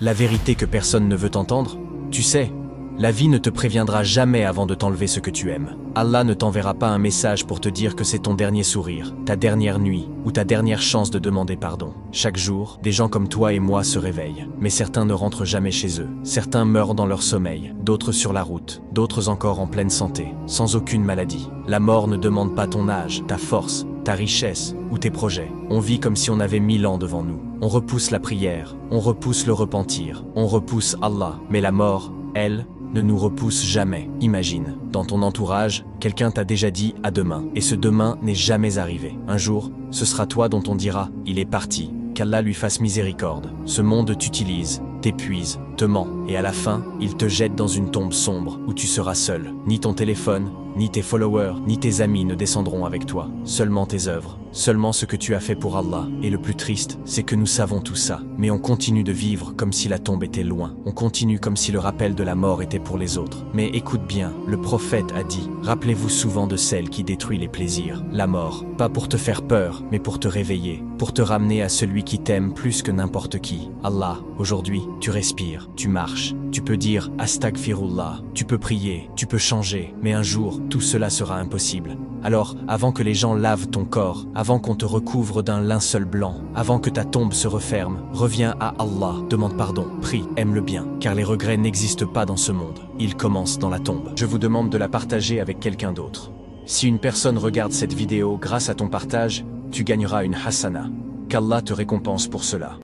La vérité que personne ne veut entendre? Tu sais, la vie ne te préviendra jamais avant de t'enlever ce que tu aimes. Allah ne t'enverra pas un message pour te dire que c'est ton dernier sourire, ta dernière nuit ou ta dernière chance de demander pardon. Chaque jour, des gens comme toi et moi se réveillent, mais certains ne rentrent jamais chez eux. Certains meurent dans leur sommeil, d'autres sur la route, d'autres encore en pleine santé, sans aucune maladie. La mort ne demande pas ton âge, ta force, ta richesse ou tes projets. On vit comme si on avait 1000 ans devant nous. On repousse la prière, on repousse le repentir, on repousse Allah, mais la mort, elle, ne nous repousse jamais. Imagine, dans ton entourage, quelqu'un t'a déjà dit à demain, et ce demain n'est jamais arrivé. Un jour, ce sera toi dont on dira, il est parti, qu'Allah lui fasse miséricorde. Ce monde t'utilise, t'épuise, te ment, et à la fin, il te jette dans une tombe sombre, où tu seras seul. Ni ton téléphone, ni tes followers, ni tes amis ne descendront avec toi. Seulement tes œuvres, seulement ce que tu as fait pour Allah. Et le plus triste, c'est que nous savons tout ça, mais on continue de vivre comme si la tombe était loin. On continue comme si le rappel de la mort était pour les autres. Mais écoute bien, le prophète a dit, rappelez-vous souvent de celle qui détruit les plaisirs, la mort, pas pour te faire peur, mais pour te réveiller, pour te ramener à celui qui t'aime plus que n'importe qui. Allah, aujourd'hui, tu respires, tu marches, tu peux dire Astaghfirullah, tu peux prier, tu peux changer, mais un jour, tout cela sera impossible. Alors, avant que les gens lavent ton corps, avant qu'on te recouvre d'un linceul blanc, avant que ta tombe se referme, reviens à Allah, demande pardon, prie, aime le bien, car les regrets n'existent pas dans ce monde. Ils commencent dans la tombe. Je vous demande de la partager avec quelqu'un d'autre. Si une personne regarde cette vidéo grâce à ton partage, tu gagneras une hasana. Qu'Allah te récompense pour cela.